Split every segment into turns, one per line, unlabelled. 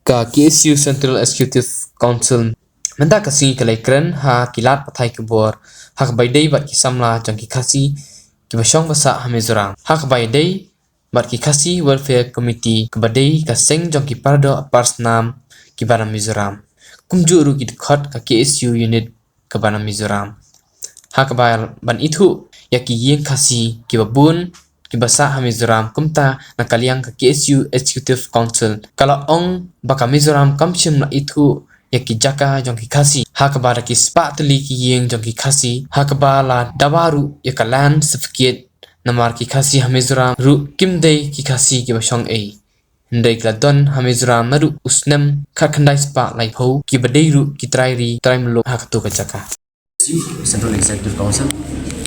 ka KSU Central Executive Council menda kasi kalekren ha kilat pathai kebor hak baidei bat kisamla jang kikasi kibashong basa ha Mizoram hak baidei bat kikasi welfare committee kebadei kaseng jang kipardo aparsnam kibana Mizoram kumjuru kidkhot ka KSU unit kebana Mizoram hak bayal ban itu yaki yeng kasi kibabun kibasa ha Mizoram kumta nakaliang ka KSU Executive Council kalau ong baka Mizoram kamshim na itu yaki jaka jong kikasi hakaba ki spatli ki yeng jong kikasi hakaba la dabaru yakalan certificate namar kikasi ha Mizoram ru kimdei kikasi kibashong a ndai kladon ha Mizoram naru usnem khakhandai spa lai pho kibadei ru kitrairi traimlo hakatu ka jaka
Central Executive Council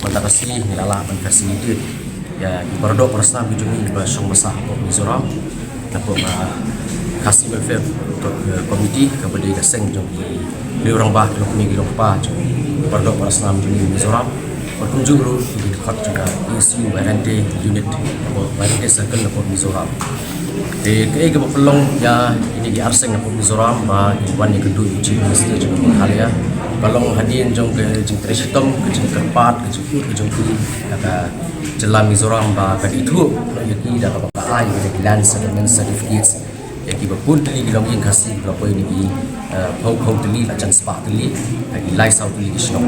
mengatasi nilala fasiliti ya ibarat perasaan bijungi di Song Besar Mizoram dapat kasih welfare untuk komiti kepada kaseng jom di orang bah jom kami orang bah jom ibarat perasaan bijungi Mizoram berkunjung ru di dekat juga isu BNT unit atau BNT circle dapat Mizoram di kaya pelong ya ini di arseng dapat Mizoram bah iwan yang kedua uji mesti juga menghalia balong hadian jong ke jeng tresitom ke jeng kerpat ke jeng kuli kata jelam Mizoram ba kat itu yaki dah apa ai ke land settlement certificates yaki bapun tali gilong yang kasih berapa ini di pau tali la jan spa tali lagi lai sau tali kisno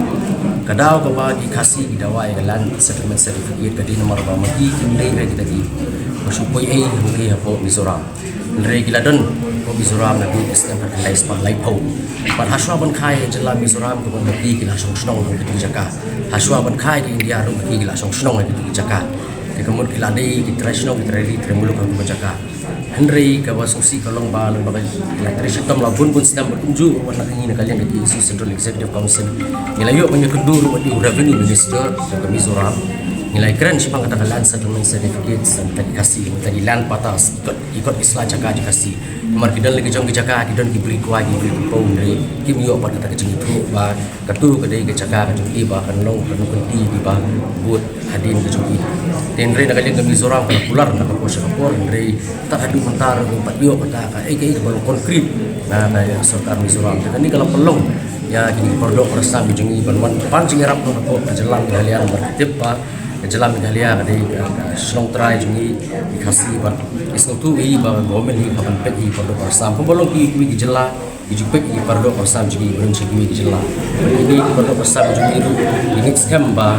kadau ka ba di kasih di dawai ke land settlement certificate ke di nomor ba mati kimlei re kita di masupoi ai ngi apa Mizoram re giladon ko Mizoram na di sistem ka lai spa lai pau pan haswa ban khai jelam Mizoram ko ban mati kila song snong ko di jaka haswa ban khai di India ro ki kila song snong di jaka ke kemun kila dei ki traditional ki tradi tremulu ko jaka Henry ka wasungsi kalong ba lang ba electrician tam la bun sedang berunjuk warna ini kalian di Central Executive Council nilai yo banyak kedua di revenue minister ke Mizoram nilai keren sih pang kata land settlement certificate sampai dikasih tadi land patas ikut islah jaga dikasih nomor kidan lagi jong jaga kidan diberi kuai diberi kupon dari kim yo pada kata jeng itu ba katu kedai ke jaga ke jong ba kan long kan kunti di ba buat hadin ke jong tenre nak kalian ke Mizoram kalau pular nak ke pos kapor dari tak adu mentar empat yo kata ke baru konkret nah sorkar Mizoram ini kalau pelong ya kini perlu perasaan bijungi banwan pancing erap no ko jelang kalian bertip ba jelam galia kadi strong try jungi dikasih ban isno tu i ba government ni kapan pet i perdo persam pembolong ki ki jela i jupek i perdo persam jungi berun ki jela ini perdo persam jungi ru ini scam ba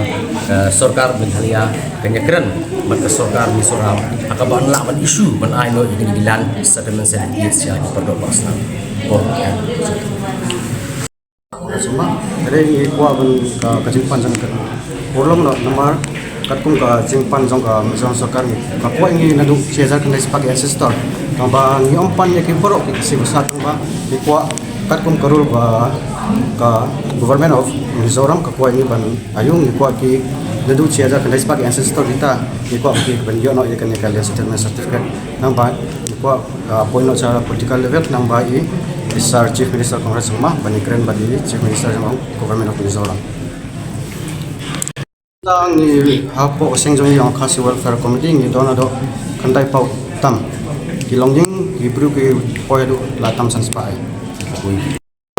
sorkar galia kenyakran maka sorkar Mizoram akaban la ban isu ban ai no ini dilan settlement certificate sia perdo persam
semua dari kuah ban kajimpan jangkat ulang nomor katkum ka jingpan jong ka Mizoram sarkar ni ka ko ingi nadu cheza kan sebagai ancestor tamba ni ompan ya ki borok ki si besar tamba di ko katkum karul ba ka government of Mizoram ka ko ingi ban ayung ni ko ki nadu cheza kan sebagai ancestor kita ni ko ki ban yo no ya kan kalian settlement certificate tamba ni ko point no cara political level namba i Sir Chief Minister Congress semua banyak keren bagi Chief Minister semua government of Mizoram tang ni hapo sengjong yang khasi welfare committee ni dona do kandai pau tam kilongjing ibru ki poedu latam sanspai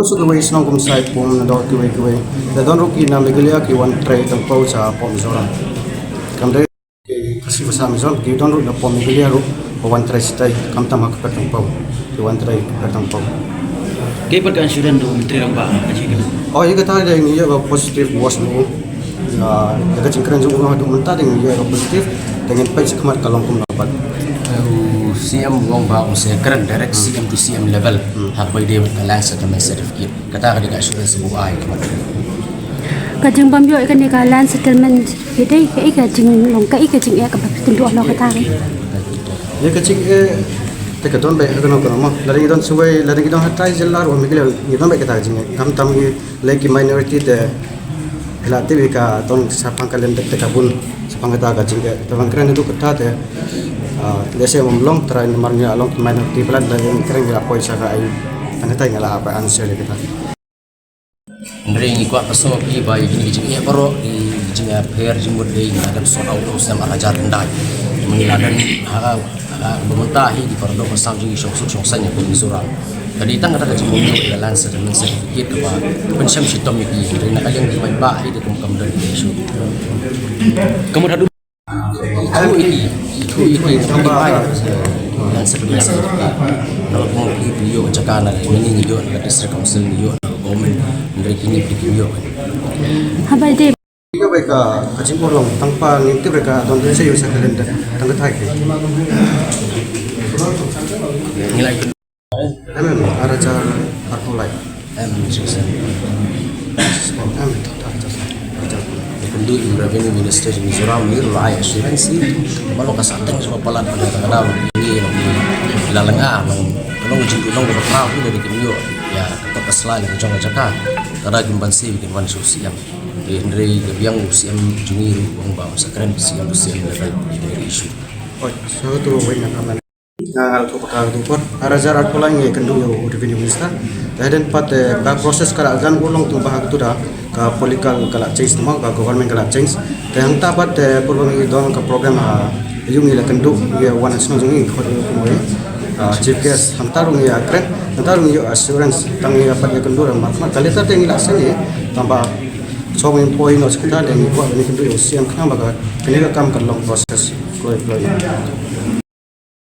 so the way snong kum sai pum na do ki we the don ruki na megalia ki one tray tang pau cha pom Mizoram kandai ki khasi basa Mizoram ki don ru na pom megalia ru one tray stai kam tam hak tang pau ki one tray tang pau
ke perkan sudan do menteri ramba aji ke
oh ye kata dia ni ya positive was no jaga cingkran jung rumah duk mentah dengan dia positif dengan page kemat kalong kum dapat
CM wong ba usia keren direct CM to CM level hak by dia land settlement certificate kata ka assurance bu ai
kajeng pambio ikan ni land settlement jadi ke kajeng long ka kajeng ya ka tentu Allah kata
ye kecik te ka don be ka no kono lari don suwe lari don hatai jelar o migile ni don be kata jing kam tam leki minority de Relatif ka ton sapang kalian dek kabun sapang kata ka jingga tabang keren itu kata te desa memlong terain nomornya along main di pelan dari keren gila poin saka ai anata ngala apa answer kita
ndre ngi ko paso ki ba yi ni baro jinga per jimur de ngada so au sam ala jar ndai mengiladan ha memontahi di Pardon Bersama Jungi Song-song-song-sanya pun Mizoram. Jadi tang kata kecil mungkin dalam settlement certificate ke pak pensiam sitom ini dari nak yang di baik itu kamu dari isu.
Kamu dah
Itu tambah dan settlement certificate. Kalau kamu pergi beliau cakap nak ini juga nak district council juga government dari kini pergi juga.
Habai day
Jika mereka kacing bolong tanpa ngintip mereka don saya bisa kalender tangga thai ke.
Nilai
Araja Arpulai.
susah. Penduduk revenue minister di Mizoram ni raya asuransi kalau kasateng semua pelat pada kadang ini lalang kalau ngejin ulang berapa tu dari kini ya tetap keselah yang jangan cakap karena gimbansi bikin wan sosial dari yang usiam jungi uang bang sekeren usiam level dari isu.
Oh, so tu wena kaman. Hal tu pakar tu pun Araja Arpulai ni kendu yo revenue minister. Dan pat ka proses kala gan ulang tu bahag tu dah ka political kala change nama ka government kala change. Dan tapat purwang ni don ka program yung ila kendu ya wan sno jungi khod ko chief guest hantarung ya kren hantarung yo assurance tang ya pat ya kendu ram mat kalita teng ila sini tambah song employee no sekitar dan ko ni kendu yo siam khang baga kini ka kam kan long process ko employee